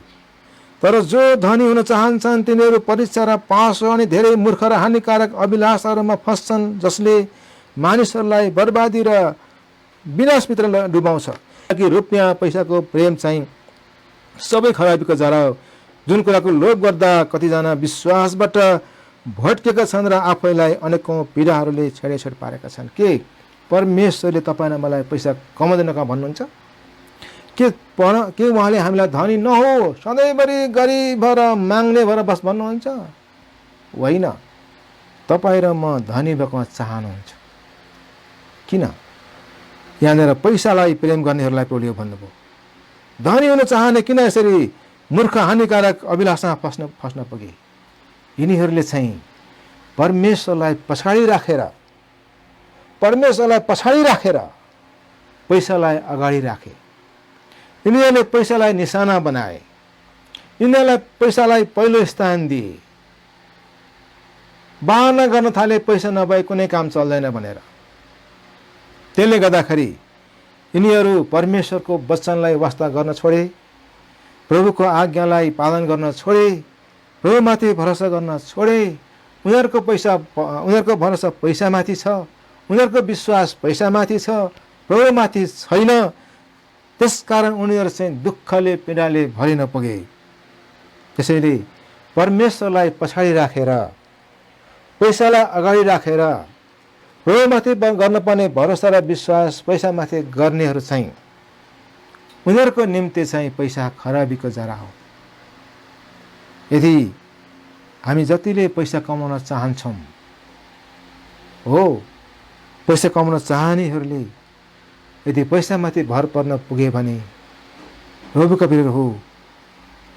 तर जो धनी हुन चाहन्छन् तिनीहरू परीक्षा र पासो अनि धेरै मूर्ख र हानिकारक अभिलाषाहरूमा फस्छन्, जसले मानिसहरूलाई बर्बादी र विनाशभित्र डुबाउँछ। कि रुपियाँ पैसाको प्रेम चाहिँ सबै खराबीको जरा हो। जुन कुराको लोभ गर्दा कतिजना विश्वासबाट भट्केका छन् र आफैलाई अनेकौं पीडाहरूले छेडेछेड पारेका छन्। के परमेश्वरले तपाईँलाई मलाई पैसा कमाउँदैन का भन्नुहुन्छ? के उहाँले हामीलाई धनी नहो, सधैँभरि गरिब भएर माग्ने भएर बस भन्नुहुन्छ? होइन, तपाईँ र म धनी भएको चाहनुहुन्छ। किन? यहाँनिर पैसालाई प्रेम गर्नेहरूलाई प्रभुले भन्नुभयो। धनी हुन चाहने किन यसरी मूर्ख हानिकारक अभिलाषामा फस्न पुगे? यिनीहरूले चाहिँ परमेश्वरलाई पछाडि राखेर पैसालाई अगाडि राखे। यिनीहरूले पैसालाई निशाना बनाए, यिनीहरूलाई पैसालाई पहिलो स्थान दिए। बहाना गर्न थाले पैसा नभए कुनै काम चल्दैन भनेर। त्यसले गर्दाखेरि यिनीहरू परमेश्वरको वचनलाई वास्ता गर्न छोडे, प्रभुको आज्ञालाई पालन गर्न छोडे, प्रभुमाथि भरोसा गर्न छोडे। उनीहरूको भरोसा पैसामाथि छ, उनीहरूको विश्वास पैसामाथि छ, प्रभुमाथि छैन। त्यसकारण उनीहरू चाहिँ दुःखले पीडाले भरिन पुगे। त्यसैले परमेश्वरलाई पछाडि राखेर, पैसालाई अगाडि राखेर प्रभुमाथि गर्नुपर्ने भरोसा र विश्वास पैसामाथि गर्नेहरू चाहिँ उनीहरूको निम्ति चाहिँ पैसा खराबीको जरा हो। यदि हामी जतिले पैसा कमाउन चाहन्छौँ, पैसा कमाउन चाहनेहरूले यदि पैसामाथि भर पर्न पुगे भने प्रभुका प्रिय हो,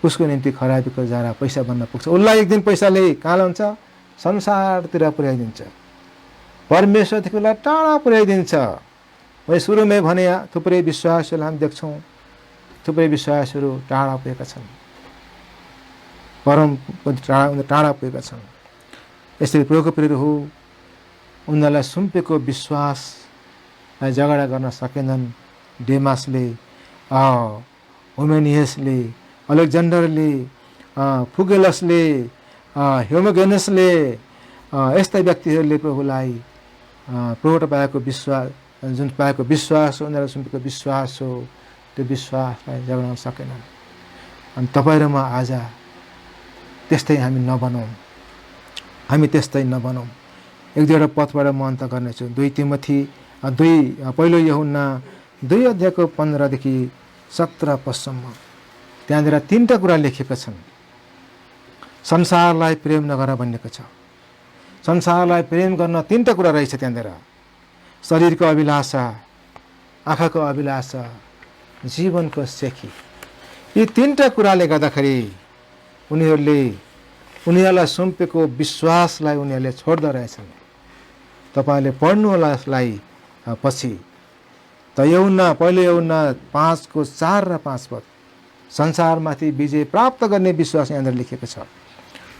उसको निम्ति खराबीको जरा पैसा बन्न पुग्छ। उसलाई एक दिन पैसाले कहाँ लान्छ? संसारतिर पुर्याइदिन्छ। परमेश्वरदेखि टाढा पुर्याइदिन्छ। मैले सुरुमै भने थुप्रै विश्वासहरू हामी देख्छौँ, थुप्रै विश्वासहरू टाढा पुगेका छन्, परम टाढा पुगेका छन्। यसरी प्रभुको प्रियहरू हो, उनीहरूलाई सुम्पेको विश्वासलाई झगडा गर्न सकेनन्। डेमासले, हुमेनियसले, अलेक्जेन्डरले, फुगेलसले, ह्युमोगेनसले, यस्ता व्यक्तिहरूले प्रभुलाई प्रभुबाट पाएको विश्वास, जुन पाएको विश्वास हो, उनीहरूलाई सुम्पेको विश्वास हो, त्यो विश्वासलाई जगाउन सकेनन्। अनि तपाईँ र म आज त्यस्तै हामी नबनौँ, हामी त्यस्तै नबनौँ। एक दुईवटा पदबाट म अन्त गर्नेछु। 2 तिमोथी 2 पहिलो यूहन्ना 2 अध्यायको 15 देखि 17 पदसम्म त्यहाँनिर 3टा कुरा लेखेका छन्। संसारलाई प्रेम नगर भनिएको छ। संसारलाई प्रेम गर्न 3टा कुरा रहेछ त्यहाँनिर। शरीरको अभिलाषा, आँखाको अभिलाषा, जीवनको सेखी। यी 3टा कुराले गर्दाखेरि उनीहरूलाई सुम्पेको विश्वासलाई उनीहरूले छोड्दो रहेछन्। तपाईँले पढ्नुहोला यसलाई पछि। त पहिलो यूहन्ना 5को 4 र 5 पद संसारमाथि विजय प्राप्त गर्ने विश्वास यहाँनिर लेखेको छ।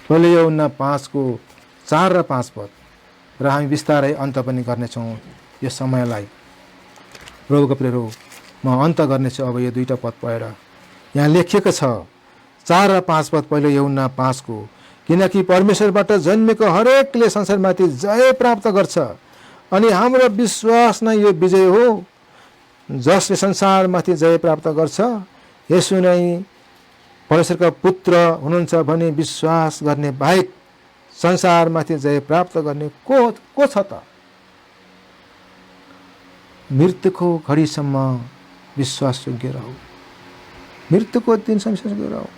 पहिलो यूहन्ना 5को 4 र 5 पद र हामी बिस्तारै अन्त पनि गर्नेछौँ यो समयलाई। प्रभुको प्रियहरू, म अन्त गर्नेछु अब यो 2टा पद पढेर। यहाँ लेखिएको छ 4 र 5 पद पहिलो यूहन्ना 5 को, किनकि परमेश्वरबाट जन्मेको हरेकले संसारमाथि जय प्राप्त गर्छ अनि हाम्रो विश्वास नै यो विजय हो। जसले संसारमाथि जय प्राप्त गर्छ यसो नै परमेश्वरका पुत्र हुनुहुन्छ भने विश्वास गर्ने बाहेक संसारमाथि जय प्राप्त गर्ने को छ त? मृत्युको घडीसम्म विश्वासयोग्य रहो, मृत्युको दिनसम्म विश्वासयोग्य रहो।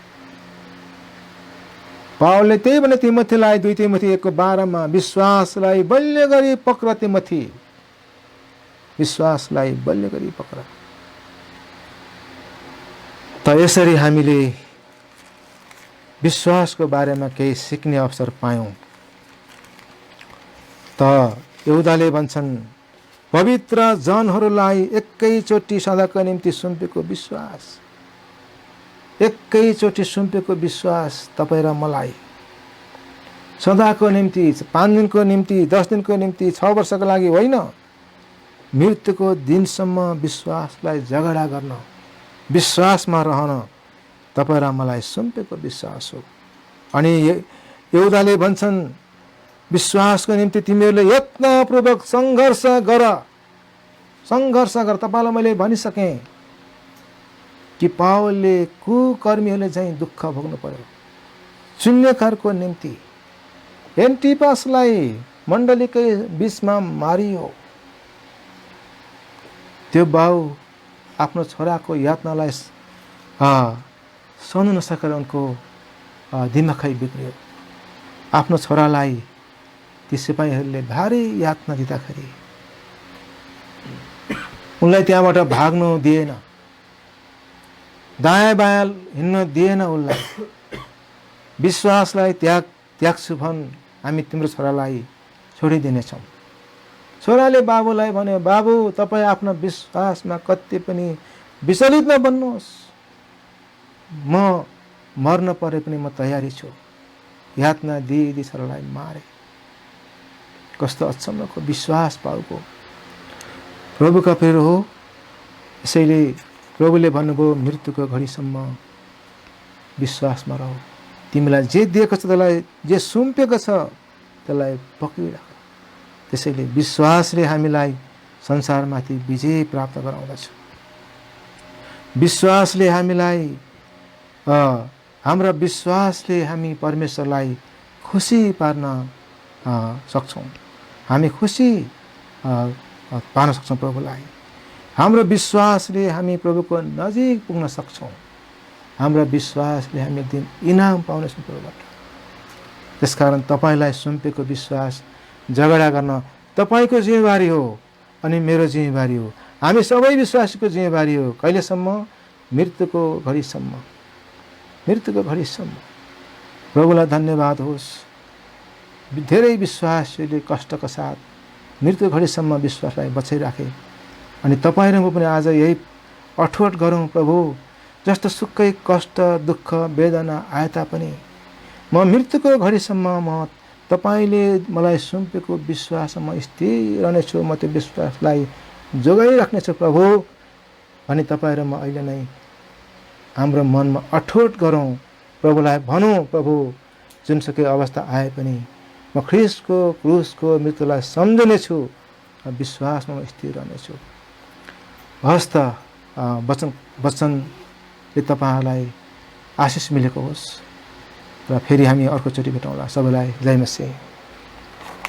पावलले त्यही भने तिमोथीलाई 2 तिमोथी 1:12 मा विश्वासलाई बलियो गरी पक्र तिमोथी, विश्वासलाई बलियो गरी पक्र। त यसरी हामीले विश्वासको बारेमा केही सिक्ने अवसर पायौँ। त यहुदाले भन्छन् पवित्र जनहरूलाई एकैचोटि सदाको निम्ति सुम्पेको विश्वास, एकैचोटि सुम्पेको विश्वास तपाईँ र मलाई सदाको निम्ति, 5 दिनको निम्ति, 10 दिनको निम्ति, 6 वर्षको लागि होइन, मृत्युको दिनसम्म विश्वासलाई झगडा गर्न, विश्वासमा रहन तपाईँ र मलाई सुम्पेको विश्वास हो। अनि यहुदाले भन्छन् विश्वासको निम्ति तिमीहरूले यत्नपूर्वक सङ्घर्ष गर। तपाईँलाई मैले भनिसकेँ कि पावलले कुकर्मीहरूले चाहिँ दुःख भोग्नु पर्यो। शून्यकारको निम्ति एन्टिपासलाई मण्डलीकै बिचमा मारियो। त्यो बाउ आफ्नो छोराको यातनालाई सहनु नसकेर उनको दिमागै बिग्रियो। आफ्नो छोरालाई ती सिपाहीहरूले भारी यातना दिँदाखेरि उनलाई त्यहाँबाट भाग्नु दिएन, दायाँ बायाँ हिँड्न दिएन उनलाई। विश्वासलाई त्याग्छु भन, हामी तिम्रो छोरालाई छोडिदिनेछौँ। छोराले बाबुलाई भन्यो, बाबु तपाईँ आफ्नो विश्वासमा कति पनि विचलित नबन्नुहोस्, म मर्न परे पनि म तयारी छु। यातना दिदी छोरालाई मारे। कस्तो अचम्मको विश्वास पाउको प्रभुका प्रिय हो। यसैले प्रभुले भन्नुभयो मृत्युको घडीसम्म विश्वासमा रह। तिमीलाई जे दिएको छ त्यसलाई, जे सुम्पेको छ त्यसलाई पक्रिराख। त्यसैले विश्वासले हामीलाई संसारमाथि विजय प्राप्त गराउँदछ। विश्वासले हामीलाई हाम्रा विश्वासले हामी परमेश्वरलाई खुसी पार्न सक्छौँ। हामी खुसी पार्न सक्छौँ प्रभुलाई। हाम्रो विश्वासले हामी प्रभुको नजिक पुग्न सक्छौँ। हाम्रो विश्वासले हामी एक दिन इनाम पाउनेछौँ प्रभुबाट। त्यसकारण तपाईँलाई सुम्पेको विश्वास झगडा गर्न तपाईँको जिम्मेवारी हो अनि मेरो जिम्मेवारी हो। हामी सबै विश्वासीको जिम्मेवारी हो। कहिलेसम्म? मृत्युको घडीसम्म, मृत्युको घडीसम्म। प्रभुलाई धन्यवाद होस्। धेरै विश्वासीले कष्टका साथ मृत्यु घडीसम्म विश्वासलाई बचाइराखे। अनि तपाईँ र म पनि आज यही अठोट गरौँ प्रभु, जस्तो सुकै कष्ट दुःख वेदना आए तापनि म मृत्युको घडीसम्म म तपाईँले मलाई सुम्पेको विश्वासमा स्थिर रहनेछु, म त्यो विश्वासलाई जोगाइराख्नेछु प्रभु भनी तपाईँ र म अहिले नै हाम्रो मनमा अठोट गरौँ। प्रभुलाई भनौँ, प्रभु जुनसुकै अवस्था आए पनि म ख्रिस्टको क्रुसको मृत्युलाई सम्झनेछु, विश्वासमा म स्थिर रहनेछु। हस् त वचनले तपाईँहरूलाई आशिष मिलेको होस् र फेरि हामी अर्कोचोटि भेटौँला। सबैलाई जय मसीह।